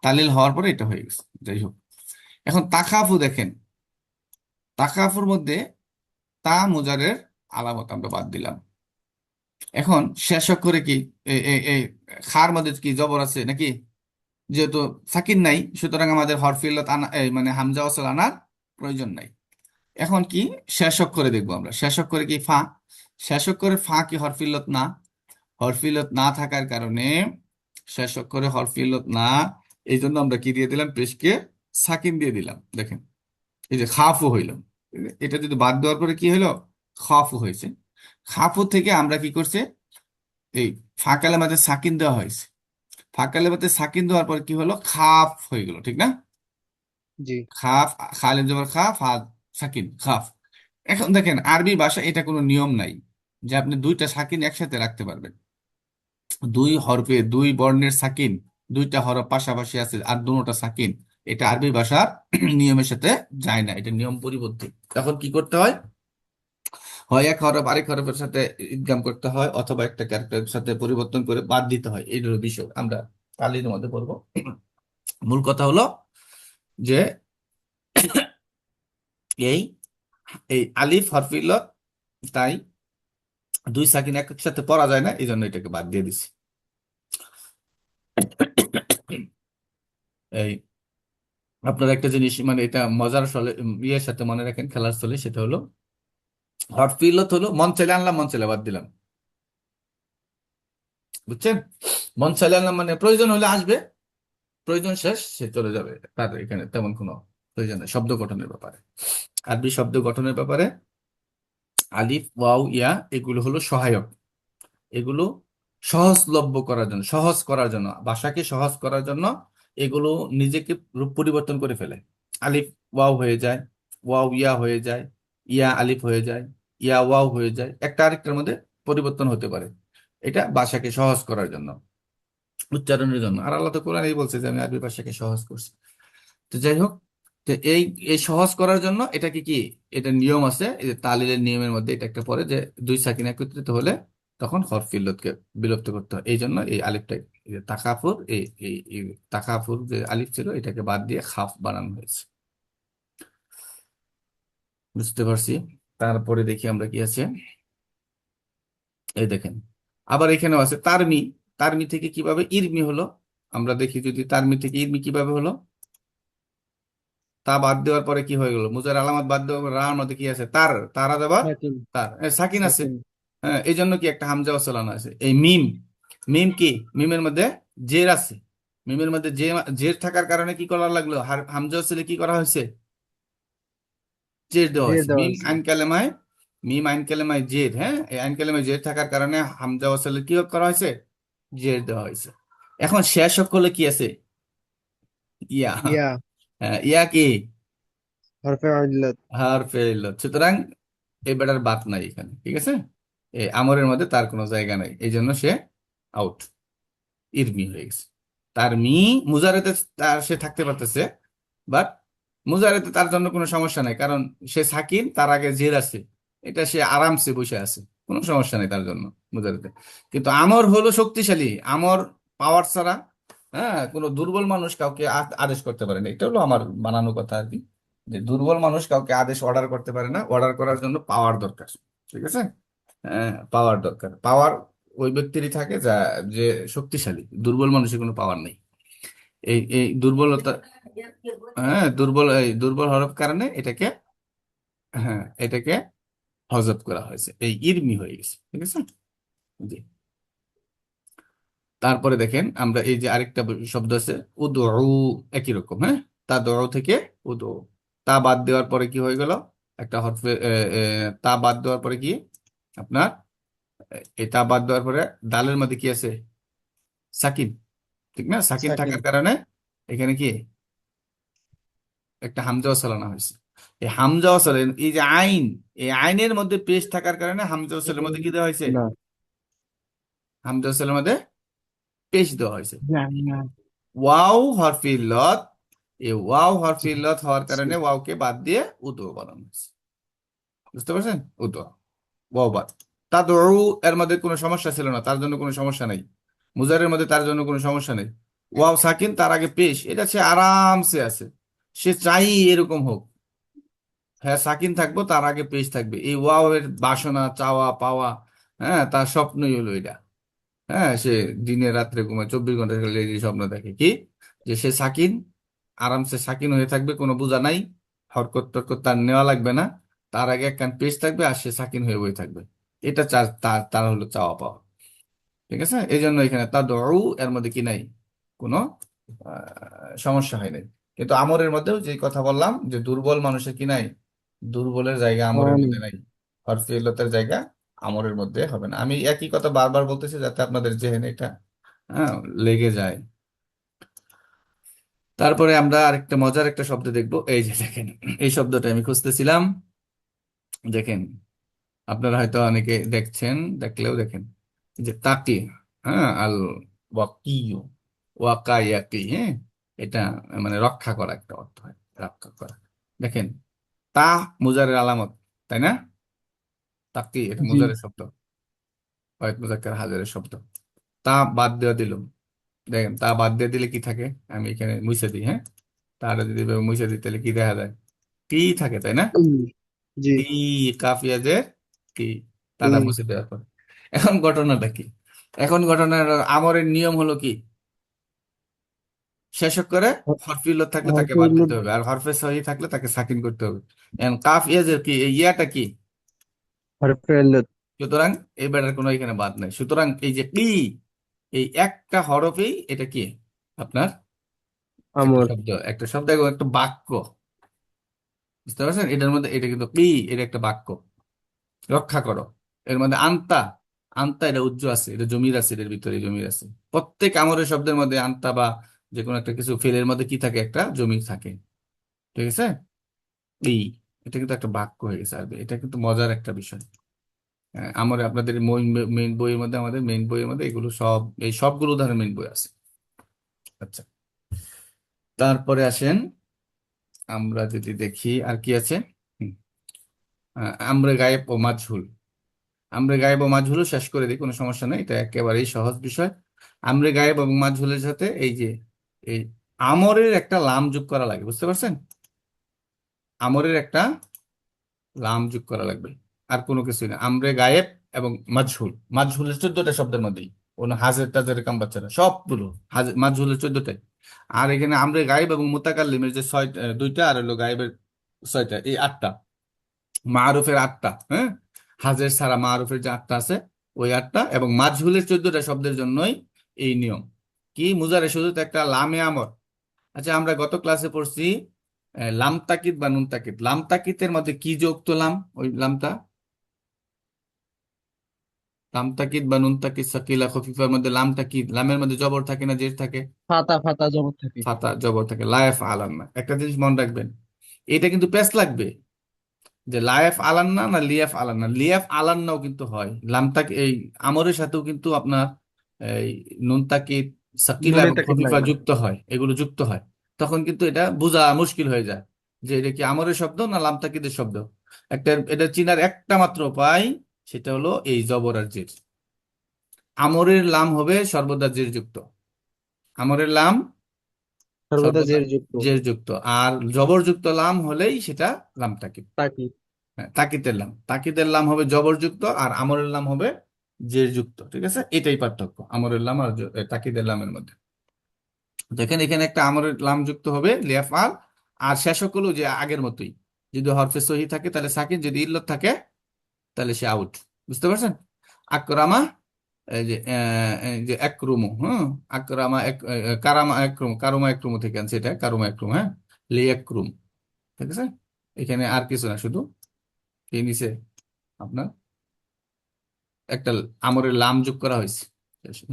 তালিল হওয়ার পরে এটা হয়ে গেছে। যাই হোক, এখন তাকাফু দেখেন, তাকাফুর মধ্যে তা মুজারের আলামত আমরা বাদ দিলাম। এখন শেষ অক্ষরে কি এই খার মধ্যে কি জবর আছে নাকি? যেহেতু সাকিন নাই, সুতরাং আমাদের হরফ ইল্লাত আনা, মানে হামজা ওয়াসাল আনার প্রয়োজন নাই। এখন কি শেষ অক্ষরে দেখবো আমরা, শেষ অক্ষরে কি ফা, শেষ অক্ষরে ফা কি হরফিলত না? হরফিলত না থাকার কারণে, শেষ অক্ষরে হরফিলত না, এই জন্য আমরা কি দিয়ে দিলাম, পেশকে সাকিন দিয়ে দিলাম। দেখেন এই যে খাফু হইল, এটা যদি বাদ দেওয়ার পরে কি হলো, খাফু হয়েছে। খাফু থেকে আমরা কি করছে, এই ফা কালেমাতে সাকিন দেওয়া হয়েছে, ফা কালেমাতে সাকিন দেওয়ার পর কি হলো, খাফ হয়ে গেল, ঠিক না? জি খাফ, খালিম জবর খা, ফা সাকিন, খাফ। এখন দেখেন আরবি ভাষা এটা কোনো নিয়ম নাই যে আপনি দুইটা সাকিন একসাথে রাখতে পারবেন। দুই হরফে দুই বর্ণের সাকিন, দুইটা হরফ পাশাপাশি আছে আর দুটোটা সাকিন, এটা আরবি ভাষার নিয়মের সাথে যায় না, এটা নিয়ম পরিবর্তী। তখন কি করতে হয়, হয় এক হরফ আরেক হরফের সাথে ইদগাম করতে হয়, অথবা একটা ক্যারেক্টারের সাথে পরিবর্তন করে বাদ দিতে হয়। এই হলো বিষয়, আমরা তালির মধ্যে পড়বো। মূল কথা হলো যে এই এই আলিফ হরফিলত, তাই দুই সাকিন একসাথে পড়া যায় না, এই জন্য এটাকে বাদ দিয়ে দিছি। এই আপনার একটা জিনিস, মানে এটা মজার ছলে, ইয়ের সাথে মনে রাখেন, খেলার ছলে, সেটা হলো হটফিলত হলো মন চাইলে আনলাম, মন চাইলে বাদ দিলাম। বুঝছেন? মন চাইলে আনলাম মানে প্রয়োজন হলে আসবে, প্রয়োজন শেষ সে চলে যাবে, তার এখানে তেমন কোনো প্রয়োজন নেই। শব্দ গঠনের ব্যাপারে, আরবি শব্দ গঠনের ব্যাপারে আলিফ ওয়াও ইয়া এগুলো হলো সহায়ক। এগুলো সহজলভ্য করার জন্য, সহজ করার জন্য, ভাষাকে সহজ করার জন্য এগুলো নিজেকে রূপ পরিবর্তন করে ফেলে। আলিফ ওয়াও হয়ে যায়, ওয়াও ইয়া হয়ে যায়, ইয়া আলিফ হয়ে যায়, ইয়া ওয়াও হয়ে যায়, একটা আরেকটার মধ্যে পরিবর্তন হতে পারে। এটা ভাষাকে সহজ করার জন্য, উচ্চারণের জন্য। আর আল্লাহ তো কোরআনেই বলছে যে আমি আরবি ভাষাকে সহজ করছি। তো যাই হোক, তো এই এই সহজ করার জন্য এটা কি কি, এটা নিয়ম আছে, এই যে তালিলের নিয়মের মধ্যে এটা একটা পড়ে যে দুই সাকিন একত্রিত হলে তখন হরফ ইল্লতকে বিলুপ্ত করতে হয়। এই জন্য এই আলিফটা, এই যে তাকাফুর, এই তাকাফুর যে আলিফ ছিল এটাকে বাদ দিয়ে খাফ বানানো হয়েছে। বুঝতে পারছি। তারপরে দেখি আমরা কি আছে, এই দেখেন আবার এখানেও আছে তারমি। তারমি থেকে কিভাবে ইরমি হলো, আমরা দেখি যদি তারমি থেকে ইরমি কিভাবে হলো। তা বাদ দেওয়ার পরে কি হয়ে গেল, মুজার আলামত বাদ দেওয়ার পর রার মধ্যে কি আছে, তার, তারা দেবার, সাকিন তার সাকিন আছে। সাকিন হ্যাঁ, এই জন্য কি একটা হামজা ওসালানো আছে। এই মিম, মিম কি, মিমের মধ্যে জের আছে, মিমের মধ্যে জের থাকার কারণে কি করা লাগলো, হামজা ওসালে কি করা হয়েছে, জের দেওয়া দিয়ে হয়েছে। দেওয়া মিম হয়েছে। আইন কালেমায় মিম আইন কালেমায় জের, হ্যাঁ, এই আইন কালেমায় জের থাকার কারণে হামজা ওয়াসালের কি করা হয়েছে, জের দেওয়া হয়েছে। এখন শেষ অক্ষরে কি আছে, ইয়া। ইয়া ইয়া কি, হরফে ইল্লাত। হারফে ইল্লাত। সুতরাং এই বেটার বাত নাই এখানে, ঠিক আছে। এই আমরের মধ্যে তার কোনো জায়গা নাই, এই জন্য সে আউট, ইরমি হয়ে গেছে। তার মুজারেতে তার সে থাকতে পারতেছে, বাট মুজারেতে তার জন্য কোনো সমস্যা নাই, কারণ সে সাকিন, তার আগে জের আছে, এটা সে আরামসে বসে আছে, কোনো সমস্যা নেই তার জন্য মুজারেতে। কিন্তু আমর হলো শক্তিশালী, আমর পাওয়ার ছাড়া, হ্যাঁ, কোনো দুর্বল মানুষ কাউকে আদেশ করতে পারে না। এটা হলো আমার বানানো কথা আর কি, যে দুর্বল মানুষ কাউকে আদেশ অর্ডার করতে পারে না, অর্ডার করার জন্য পাওয়ার দরকার, ঠিক আছে। হ্যাঁ, পাওয়ার দরকার, পাওয়ার ওই ব্যক্তিরই থাকে যা, যে শক্তিশালী, দুর্বল মানুষের কোনো পাওয়ার নেই। এই দুর্বলতা, হ্যাঁ, এই দুর্বল হওয়ার কারণে এটাকে, হ্যাঁ, এটাকে হজব করা হয়েছে, এই ইরমি হয়ে গেছে, ঠিক আছে। জি। তারপরে দেখেন আমরা এই যে আরেকটা শব্দ আছে উদু, একই রকম, হ্যাঁ, তা দৌ থেকে উদু, তা বাদ দেওয়ার পরে কি হয়ে গেল, একটা হরফে তা বাদ দেওয়ার পরে কি আপনার, এই তা বাদ দেওয়ার পরে দালের মধ্যে কি আছে, সাকিন, ঠিক না, সাকিন সাকিন। থাকার কারণে এখানে কি একটা হামজা ওয়াসাল আনা হয়েছে। এই হামজা ওয়াসাল, এই যে আইন, এই আইনের মধ্যে পেশ থাকার কারণে হামজা ওয়াসালের মধ্যে কি দেওয়া হয়েছে, না। হামজা ওয়াসালের মধ্যে পেশ দেওয়া হয়েছে। জানি না। ওয়াও হরফে ইল্লত, এই ওয়াও হরফে ইল্লত হওয়ার কারণে ওয়াওকে বাদ দিয়ে উদু বানানো হয়েছে, বুঝতে পারছেন, উদু, ওয়াও বাদ। তাদউ এর মধ্যে কোনো সমস্যা ছিল না, তার জন্য কোনো সমস্যা নেই। মুজারের মধ্যে তার জন্য কোনো সমস্যা নেই। ওয়াও সাকিন, তার আগে পেশ, এটা সে আরামসে আছে, সে চাই এরকম হোক, হ্যাঁ, সাকিন থাকবো, তার আগে পেশ থাকবে, এই ওয়াও এর বাসনা, চাওয়া পাওয়া, হ্যাঁ, তার স্বপ্নই হলো এটা। হ্যাঁ, সে দিনে রাত্রে ঘুমায়, 24 ঘন্টা খেলে এই স্বপ্ন দেখে কি, যে সে সাকিন, আরামসে সাকিন হয়ে থাকবে, কোনো বোঝা নাই, হরকত টরকত তার নেওয়া লাগবে না, তার আগে একখান পেশ থাকবে আর সে সাকিন হয়ে বই থাকবে। এটা তার তার হলো চাওয়া পাওয়া, ঠিক আছে। এই জন্য এখানে তা দৌ এর মধ্যে কি নাই, কোনো সমস্যা হয় নাই। কিন্তু আমরের মধ্যেও যে কথা বললাম, যে দুর্বল মানুষের কি নাই, দুর্বলের জায়গা আমরের পাওনি। মধ্যে নাই, হরফে ইল্লতের জায়গা আমরের মধ্যে হবে না। আমি একই কথা বারবার বলতেছি যাতে আপনাদের জেহেনে এটা, হ্যাঁ, লেগে যায়। তারপরে আমরা আরেকটা মজার একটা শব্দ দেখবো, এই যে দেখেন, এই শব্দটা আমি খুঁজতেছিলাম, দেখেন, আপনারা হয়তো অনেকে দেখছেন, দেখলেও দেখেন, এই যে তাকি, হ্যাঁ, আল ওয়াকিউ, ওয়াকায়াকি, হ্যাঁ, এটা মানে রক্ষা করা একটা অর্থ হয়, রক্ষা করা। দেখেন, তা মুজারের আলামত, তাই না, তাকি এটা জি। মুজারের শব্দ, কয়েক মুজাক্কার হাজারের শব্দ। তা বাদ দেওয়া দিল, দেখেন, তা বাদ দিয়ে দিলে কি থাকে, আমি এখানে মুছে দিই, হ্যাঁ, তাহলে যদি এভাবে মুছে দিই তাহলে কি দেখা যায়, কি থাকে, তাই না, উম, জি। টি, কাফিয়াজের টি, তাটা উম, মুছে দেওয়ার পর। এখন ঘটনাটা কি, এখন ঘটনার আমরের নিয়ম হলো কি, শেষ করে হরফে ইল্লত থাকলে তাকে হরফে বাদ ইল্লাত। দিতে হবে, আর হরফে সহি থাকলে তাকে সাকিন করতে হবে। এখন কাফ ইয়াজের কি, এই ইয়াটা কি, হরফে ইল্লাত। সুতরাং এই বেটার কোনো এখানে বাদ নাই। সুতরাং এই যে কি, এই একটা হরফেই এটা কি আপনার একটা আমর। শব্দ, একটা শব্দ এবং একটা বাক্য, বুঝতে পারছেন, এটার মধ্যে এটা কিন্তু কি, এটা একটা বাক্য, রক্ষা করো। এর মধ্যে আন্তা, আন্তা এটা উজ্জ আছে, এটা জমির আছে, এটার ভিতরে জমির আছে। প্রত্যেক আমরের শব্দের মধ্যে আন্তা বা যে কোনো একটা কিছু ফেলের মধ্যে কি থাকে, একটা জমির থাকে, ঠিক আছে। এই, এটা কিন্তু একটা বাক্য হয়ে গেছে আরবি, এটা কিন্তু মজার একটা বিষয়। আমার আপনাদের মেইন বইয়ের মধ্যে, আমাদের মেইন বইয়ের মধ্যে এগুলো সব, এই সবগুলো উদাহরণ মেইন বই আছে। আচ্ছা, তারপরে আসেন আমরা যদি দেখি আর কি আছে। হুম, আমরে গায়েব ও মাজহুল, আমরে গায়েব ও মাজহুলও শেষ করে দিই, কোনো সমস্যা নেই, এটা একেবারেই সহজ বিষয়। আমরে গায়েব এবং মাজহুলের সাথে এই যে এই আমরের একটা লাম যোগ করা লাগে, বুঝতে পারছেন, আমরের একটা লাম যোগ করা লাগবে, আর কোনো কিছু না। আমরে গায়েব এবং মাজহুল, মাজহুলের 14টা শব্দের মধ্যেই, কোনো হাজের টাজের কাম বাচ্চারা সবগুলো হাজের মাজহুলের 14টাই। আর এখানে আমরে গায়েব এবং মুতাকাল্লিমের যে ছয়, দুইটা, আর হলো গায়েবের 6টা, এই 8টা, মারুফের 8টা, হ্যাঁ, হাজের ছাড়া মারুফের যে 8টা আছে, ওই 8টা, এবং মাজহুলের 14টা শব্দের জন্যই এই নিয়ম। কি, মুজারে শুধু তো একটা লামে আমর। আচ্ছা, আমরা গত ক্লাসে পড়ছি লাম তাকিদ বা নুন তাকিদ, লাম তাকিদের মধ্যে কি যোগ তো লাম, ওই লামটা লাম তাকিদ বা নুন তাকিদ সাকিলা খফিফার মধ্যে লাম তাকিদ, লামের মধ্যে জবর থাকে না জের থাকে? ফাতা ফাতা জবর থাকে। ফাতা জবর থাকে, লায়েফ আলান না। একটা জিনিস মনে রাখবেন, এটা কিন্তু প্যাচ লাগবে, যে লায়েফ আলান্না না লিয়াফ আলান্না। লিয়াফ আলান্নাও কিন্তু হয় লাম তাক এই আমরের সাথেও কিন্তু আপনার এই নুন তাকিদ সাকিলা নুনে এবং তাকিদ খফিফা লাগে। যুক্ত হয়, এগুলো যুক্ত হয়। তখন কিন্তু এটা বোঝা মুশকিল হয়ে যায় যে এটা কি আমরের শব্দ না লাম তাকিদের শব্দ। একটা এটা চিনার একটা মাত্র উপায়, সেটা হলো এই জবর আর জের। আমরের লাম হবে সর্বদা জের যুক্ত, আমরের লাম সর্বদা সর্বদা জের যুক্ত। জের যুক্ত। আর জবরযুক্ত লাম হলেই সেটা লাম তাকিদ। তাকিদ। হ্যাঁ, তাকিদের লাম, তাকিদের লাম হবে জবরযুক্ত আর আমরের লাম হবে জের যুক্ত। ঠিক আছে, এটাই পার্থক্য আমরের লাম আর তাকিদের লামের মধ্যে। দেখেন এখানে একটা আমরের লাম যুক্ত হবে লিয়াফআল, আর শেষক হলো যে আগের মতোই, যদি হরফে সহি থাকে তাহলে সাকিন, যদি ইল্লত থাকে তাহলে সে আউট। বুঝতে পারছেন? আকরামা, এই যে একরুমু, হ্যাঁ, আকরামা কারামা একরুম, কারুমা একরুমু থেকে আনছে, এটা কারুমা একরুম, হ্যাঁ, লি একরুম। ঠিক আছে, এখানে আর কিছু না, শুধু কি নিচে আপনার একটা আমরের লাম যোগ করা হয়েছে।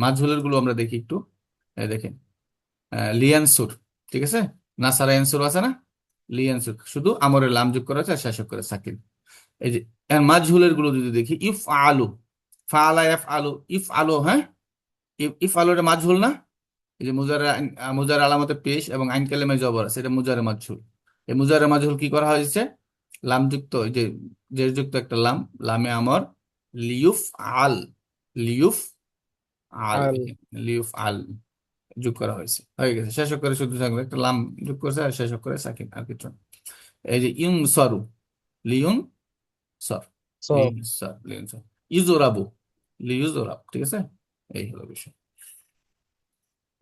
মাঝহুলের গুলো আমরা দেখি একটু। এই দেখেন, লিয়ানসুর, ঠিক আছে, নাসারা ইয়ানসুর আছে না, লিয়ানসুর শুধু আমরের লাম যোগ করা হয়েছে আর শেষ করে সাকিন। এই যে এর মাঝহুলের গুলো যদি দেখি, ইফ আলু, ফালা ইফ আলু, ইফ আলু, হ্যাঁ, ইফ আলু এটা মাঝহুল না? এই যে মুজার আলামতে পেশ এবং আইন কালেমায় জবর আছে, এটা মুজারে মাঝহুল। এই মুজারে মাঝহুল কি করা হয়েছে, লাম যুক্ত, এই যে জের যুক্ত একটা লাম, লামে আমর, লিউফ আল, লিউফ আল, আল। লিউফ আল যোগ করা হয়েছে, হয়ে গেছে। শেষ করে শুধু থাকবে একটা লাম যোগ করছে আর শেষ করে সাকিন, আর কিছু না। এই যে ইউন সরু, লিউন সর, সব। লিউন সর, লিউন সর, ইউজোরাবু, লিউজোরাব। ঠিক আছে, এই হলো বিষয়।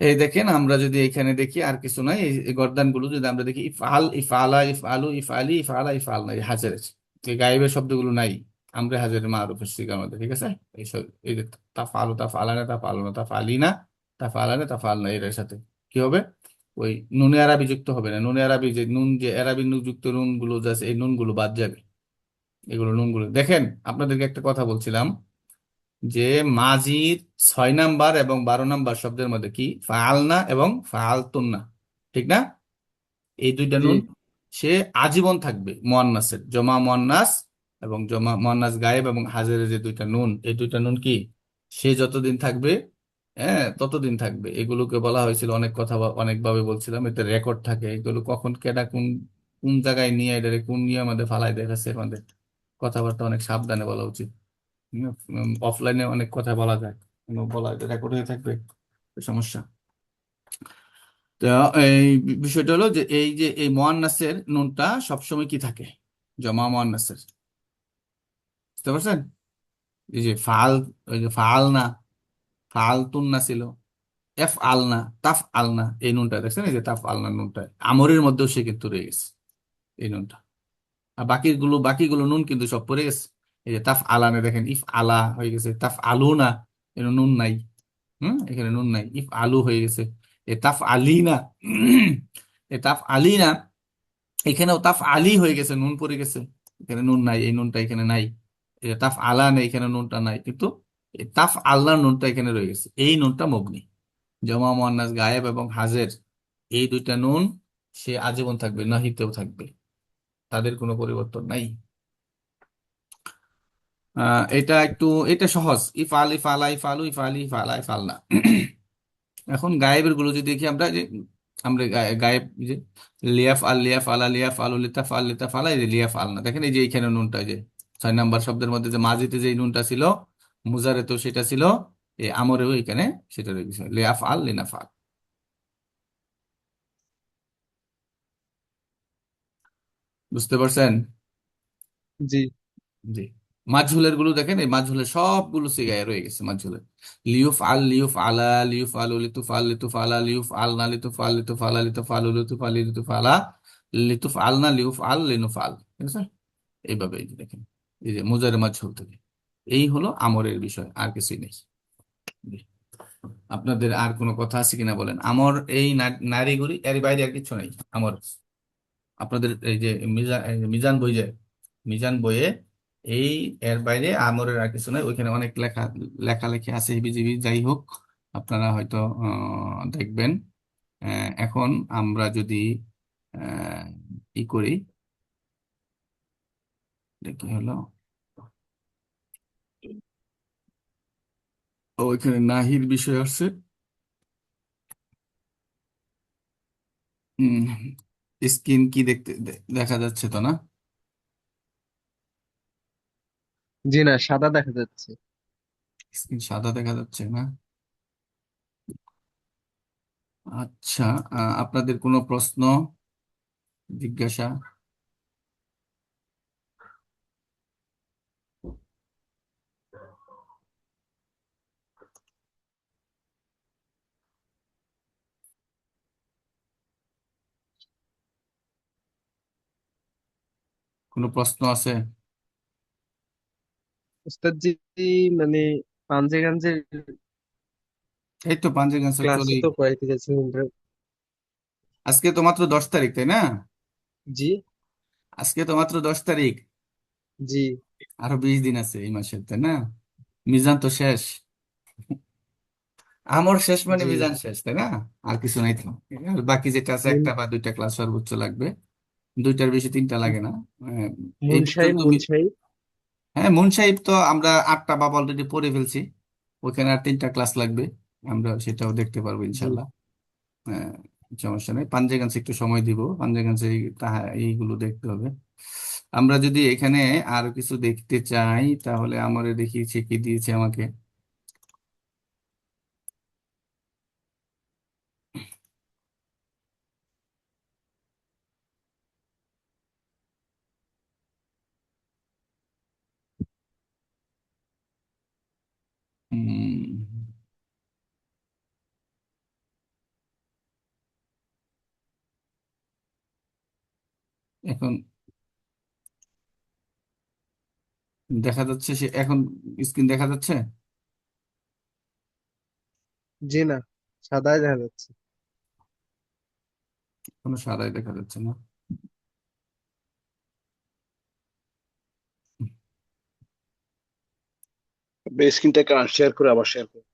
এই দেখেন আমরা যদি এখানে দেখি আর কিছু নাই, এই গর্দান গুলো যদি আমরা দেখি, ইফআল, ইফআলা, ইফআলু, ইফআলি, ইফআলা, ইফআল নাই, হাজারের এই গায়েবের শব্দগুলো নাই, আমরা হাজারের মারুফের সিগার মধ্যে। ঠিক আছে, এই সব এই যে তাফআলু, তাফআলানা, তাফআলুনা, তাফআলিনা, তাফআলানা, তাফআলনা, এর সাথে কি হবে, ওই নুনে আরাবি যুক্ত হবে না। নুনে আরাবি যে নুন, যে আরাবি নুন যুক্ত নুন গুলো যে আছে, এই নুন গুলো বাদ যাবে। এগুলো নুন গুলো দেখেন, আপনাদেরকে একটা কথা বলছিলাম যে মাজির 6 নাম্বার এবং 12 নাম্বার শব্দের মধ্যে কি ফাআলনা এবং ফাআলতুন্না, ঠিক না? এই দুইটা জি। নুন সে আজীবন থাকবে, মুয়ান্নাসের জমা মুয়ান্নাস এবং জমা মুয়ান্নাস গায়েব এবং হাজের যে দুইটা নুন, এই দুইটা নুন কি সে যতদিন থাকবে, হ্যাঁ, ততদিন থাকবে। এগুলোকে বলা হয়েছিল অনেক কথা, অনেকভাবে বলছিলাম, এতে রেকর্ড থাকে, এগুলো কখন কেডা কোন কোন জায়গায় নিয়ে এটা কোন নিয়ে আমাদের ফালাই দেখাচ্ছে, আমাদের কথাবার্তা অনেক সাবধানে বলা উচিত। অফলাইনে অনেক কথা বলা যায়, বলা রেকর্ড হয়ে থাকবে, তো সমস্যা। তো এই বিষয়টা হলো যে এই যে এই মুয়ান্নাসের নুনটা সবসময় কি থাকে, জমা মুয়ান্নাসের। বুঝতে পারছেন? এই যে ফাল, ওই যে ফাল না, ফাল তুন্না ছিল, এফ আলনা, তাফ আলনা, এই নুনটা দেখছেন, এই যে তাফ আলনা নুনটা আমরের মধ্যেও সে কিন্তু রয়ে গেছে, এই নুনটা। আর বাকিগুলো নুন কিন্তু সব পড়ে গেছে। এই যে তাফ আলানে দেখেন, ইফ আলা হয়ে গেছে, তাফ আলু না, এর নুন নাই। এখানে নুন নাই, ইফ আলু হয়ে গেছে। এ তাফ আলী না, এ তাফ আলী না, এখানেও তাফ আলী হয়ে গেছে, নুন পড়ে গেছে, এখানে নুন নাই, এই নুনটা এখানে নাই। এ তাফ আলা নেই, এখানে নুনটা নাই, কিন্তু এই তাফ আল্লাহর নুনটা এখানে রয়ে গেছে, এই নুনটা মগনি। জমা মুয়ান্নাস গায়েব এবং হাজের, এই দুইটা নুন সে আজীবন থাকবে, নাহিতেও থাকবে, তাদের কোনো পরিবর্তন নাই। এটা একটু, এটা সহজ, ইফাল, ইফালা, ইফালু, ইফালি, ইফালা, ইফালনা। এখন গায়েবের গুলো যদি দেখি আমরা, যে আমরা গায়েব যে লিয়াফ আল, লিয়াফ আলা, লিয়াফ আলু, লিতাফ আল, লিতাফ আলা, এই যে লিয়াফ আল না, দেখেন এই যে এইখানে নুনটা, যে 6 নাম্বার শব্দের মধ্যে যে মাজিতে যে নুনটা ছিল, মুজারে তো সেটা ছিল, এই আমরেও এখানে সেটা রয়ে গেছে, লিয়াফ আল, লিনাফ আল। বুঝতে পারছেন? জি। জি। মাঝহুলের গুলো দেখেন, এই মাঝহুলের সবগুলো সিগায় রয়ে গেছে মাঝহুলের। লিউফ আল, লিউফ আলা, লিউফ আলু, লিতুফ আল, লিতুফ আলা, লিউফ আল না, লিতুফ আল, লিতুফ আলা, লিতুফ আলু, লিতুফ আলি, লিতুফ আলা, লিতুফ আল না, লিউফ আল, লিনুফ আল। ঠিক আছে, এইভাবে এই যে দেখেন, এই যে মুজারে মাঝহুল থেকে, এই হলো আমরের বিষয়, আর কিছুই নেই। জি। আপনাদের আর কোনো কথা আছে কিনা বলেন, আমর এই নারীগুলি, এর বাইরে আর কিছু নেই আমর। আপনাদের এই যে মিজান, এই যে মিজান বই, যে মিজান বইয়ে এই এর বাইরে আমরের আর কিছু নয়, ওইখানে অনেক লেখালেখি আছে হিবিজিবি, যাই হোক আপনারা হয়তো দেখবেন। এখন আমরা যদি আহ, ই করি, এটা কি হলো, ওইখানে নাহির বিষয় আছে। স্কিন কি দেখতে দেখা যাচ্ছে তো না? জি না, সাদা দেখা যাচ্ছে। স্কিন সাদা দেখা যাচ্ছে না? আচ্ছা, আপনাদের কোনো প্রশ্ন, জিজ্ঞাসা? কোনো প্রশ্ন আছে? উস্তাদ জি, মানে পাঞ্জে গাঞ্জে এই তো পাঞ্চেন ক্লাসে চলে। তো করাইতে যাচ্ছেন আমরা। আজকে তো মাত্র 10 তারিখ, তাই না? জি। আজকে তো মাত্র 10 তারিখ। জি। আরো 20 দিন আছে এই মাসের, তাই না? মিজান তো শেষ। আমর শেষ মানে জি। মিজান শেষ, তাই না? আর কিছু নাই তো। আর বাকি যেটা আছে, মুন একটা বা দুইটা ক্লাস সর্বোচ্চ লাগবে, দুইটার বেশি তিনটা লাগে না। আহ, এই মুন সাহেব, পর্যন্ত মুন সাহেব। হ্যাঁ, মুন সাহিব তো আমরা 8টা বাব অলরেডি পড়ে ফেলছি। ওখানে আর 3টা ক্লাস লাগবে, আমরা সেটাও দেখতে পারবো জি। ইনশাল্লাহ। আহ, সমস্যা নেই, পাঞ্জেগান্স একটু সময় দিব, পাঞ্জেগান্স তাহা এইগুলো দেখতে হবে। আমরা যদি এখানে আরো কিছু দেখতে চাই, তাহলে আমার দেখিয়েছে কি দিয়েছে আমাকে। উম, এখন দেখা যাচ্ছে, সে এখন স্ক্রিন দেখা যাচ্ছে? জি না, সাদাই দেখা যাচ্ছে। কোনো সারাই দেখা যাচ্ছে না। স্ক্রিনটাকে শেয়ার করে আবার শেয়ার করে।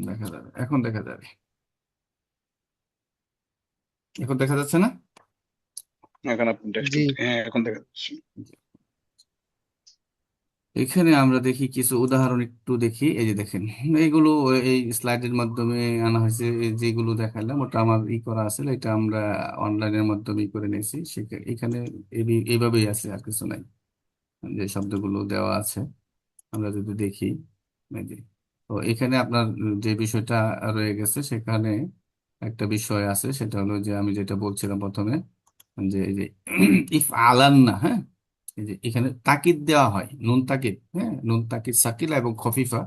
দেখা যাবে, এখন দেখা যাবে। এখন দেখা যাচ্ছে না? এখন আপনি জি। ডেস্কটপ, হ্যাঁ এখন দেখা যাচ্ছে। এখানে আমরা দেখি কিছু উদাহরণ, একটু দেখি। এই যে দেখেন, এইগুলো এই স্লাইডের মাধ্যমে আনা হয়েছে। এই যেগুলো দেখালাম ওটা আমার করা আছে, এটা আমরা অনলাইনের মাধ্যমে করে নিয়েছি। এখানে এইভাবেই আছে, আর কিছু নাই। যে শব্দগুলো দেওয়া আছে, আমরা যদি দেখি, এই যে, তো এখানে আপনার যে বিষয়টা রয়ে গেছে, সেখানে একটা বিষয় আছে, সেটা হলো যে আমি যেটা বলছিলাম প্রথমে, যে এই যে ইফ আলান না, হ্যাঁ, এই যে এখানে তাকিদ দেওয়া হয়, নুন তাকিদ, হ্যাঁ, নুন তাকিদ সাকিলা এবং খফিফা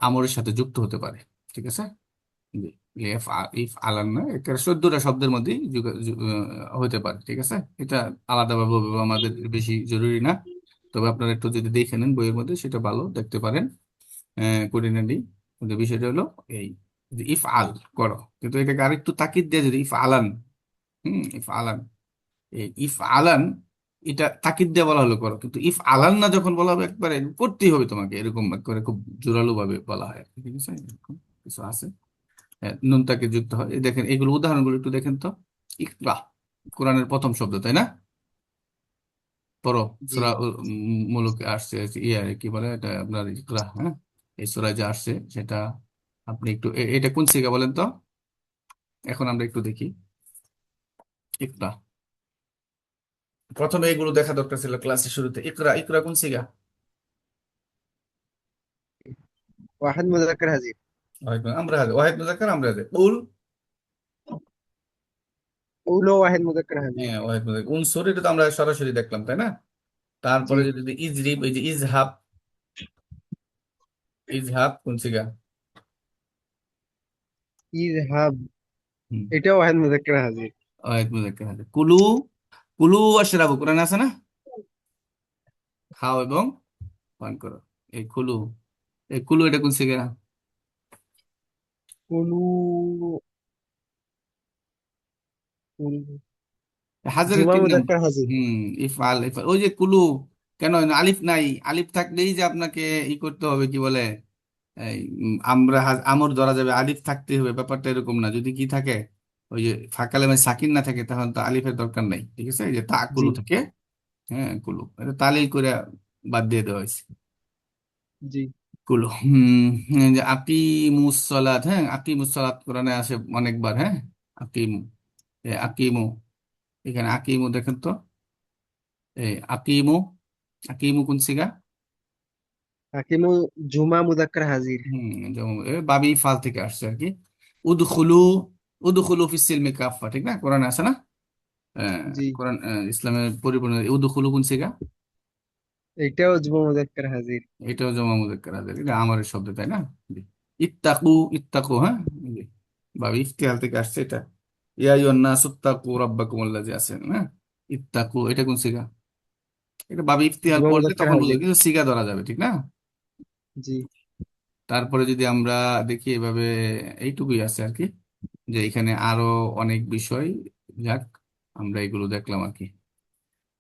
আমরের সাথে যুক্ত হতে পারে। ঠিক আছে? জি, ইফ ইফ আলান না, এটা 14টা শব্দের মধ্যেই হতে পারে। ঠিক আছে? এটা আলাদাভাবে আমাদের বেশি জরুরি না, তবে আপনারা একটু যদি দেখে নেন বইয়ের মধ্যে, সেটা ভালো দেখতে পারেন। কোঅর্ডিনেটলি, কিন্তু বিষয়টা হলো এই যে ইফ আল করো, কিন্তু এটাকে আরেকটু তাকিদ দিয়ে যদি ইফ আলান, ইফ আলান, এই ইফ আলান, এটা তাকিদ দিয়ে বলা হলো করো, কিন্তু ইফ আলান না যখন বলা হবে একবারে করতেই হবে তোমাকে, এরকম করে খুব জোরালো ভাবে বলা হয় আর কি। ঠিক আছে? এরকম কিছু আছে। নুন তাকিদ যুক্ত হয়। এই দেখেন, এগুলো উদাহরণগুলো একটু দেখেন তো। ইকরা, কোরআনের প্রথম শব্দ, তাই না? পড়ো। জি। সূরা মুলুকে আসছে, কি বলে এটা, আপনার ইকরা, হ্যাঁ। এই সূরায় যা আসছে সেটা আপনি একটু এটা কোন সিগা বলেন তো? এখন আমরা একটু দেখি ইকরা। প্রথমে এগুলো দেখা দরকার ছিল ক্লাসের শুরুতে। ইকরা, ইকরা কোন সিগা? ওয়াহিদ মুজাক্কার হাজির। আমরা হাজে, ওয়াহিদ মুজাক্কার আমরা হাজে, উল। উলো ওয়াহিদ মুজাক্কার হাজির। হ্যাঁ, ওয়াহিদ মুজাক্কার, উনসুর, এটা তো আমরা সরাসরি দেখলাম, তাই না? জি। তারপরে যদি ইজরিব, এই যে ইজহাব, ইজহাব কোন সিগা? ইরহাব, হুম, এটাও ওয়াহিদ মুজাক্কার হাজির। ওয়াহিদ মুজাক্কার হাজে। কুলু, কুলু আশরাবু, কোরআন আছে না? খাও এবং পান করো। এই কুলু, এই কুলু এটা কোন সিগা? উলু, উলু। হাজারের জুমা 3 নাম্বার। মুজাক্কার হাজির। হুম, ইফআল, ইফআল, ওই যে কুলু, কেন আলিফ নাই? আলিফ থাকলেই যে আপনাকে ই করতে হবে, কি বলে, এই আমরা আমর ধরা যাবে, আলিফ থাকতে হবে ব্যাপারটা এরকম না। যদি কি থাকে, ওই যে ফাঁকালে মানে সাকিন না থাকে, তখন তো আলিফের দরকার নাই। ঠিক আছে, এই যে তা জি। কুলু থাকে। হ্যাঁ, কুলু এটা তালিল করে বাদ দিয়ে দেওয়া হয়েছে। জি। কুলু এই যে আকিমুসসালাত, হ্যাঁ আকিমুসসালাত কোরআনে আসে অনেকবার। হ্যাঁ, আকিমু, আকিমু, এখানে আকিমু দেখেন তো, এই আকিমু, আকিমু কোন সিগা? হাকিমু জুমা মুজাক্কার হাজির। যেমন বাবি ফাল থেকে আসছে আর কি। উদখুলু, উদখুলু ফিস সিলমি কাফা, ঠিক না? কোরআনে আছে না? জি। কোরআন ইসলামের পরিপূর্ণ উদখুলু কোন সিগা? এটাও জুমা মুজাক্কার হাজির। এটাও জমা মুযাক্কার হাজির, এটা আমারের শব্দ, তাই না? জি। ইত্তাকু, ইত্তাকু, হ্যাঁ, জি। বাবি ইফতিহাল থেকে আসছে এটা। ইয়া আইয়ুহান নাসু ইত্তাকু রাব্বাকুমুল্লাযী আছে না? ইত্তাকু এটা কোন সিগা? এটা বাবি ইফতিহাল জুমা পড়লে মুজাক্কার তখন বুঝো, হাজির। কিন্তু সিগা ধরা যাবে, ঠিক না? জি। তারপরে যদি আমরা দেখি এভাবে, এইটুকুই আছে আর কি, যে এখানে আরো অনেক বিষয়, যাক আমরা এগুলো দেখলাম আর কি।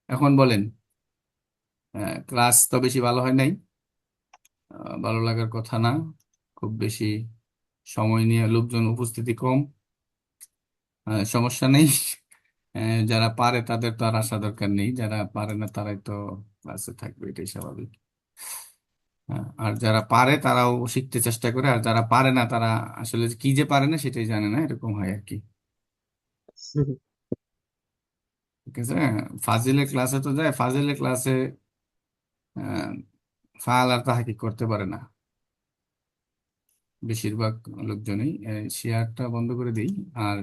এখন বলেন, ক্লাস তো বেশি ভালো হয় নাই, ভালো লাগার কথা না, খুব বেশি সময় নিয়ে লোকজন উপস্থিতি কম, সমস্যা নেই। যারা পারে তাদের তো আর আসা দরকার নেই, যারা পারে না তারাই তো ক্লাসে থাকবে, এটাই স্বাভাবিক। আর যারা পারে তারাও শিখতে চেষ্টা করে, আর যারা পারে না তারা আসলে কি যে পারে না সেটাই জানে না, এরকম হয় আর কি। ঠিক আছে, ফাজিলের ক্লাসে তো যায়, ফাজিলের ক্লাসে আহ, ফাল আর তাহাকি করতে পারে না বেশিরভাগ লোকজনই। শেয়ারটা বন্ধ করে দিই, আর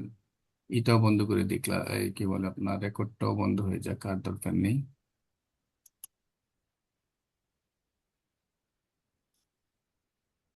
এটাও বন্ধ করে দিই, এই কি বলে আপনার রেকর্ডটাও বন্ধ হয়ে যাক, আর দরকার নেই।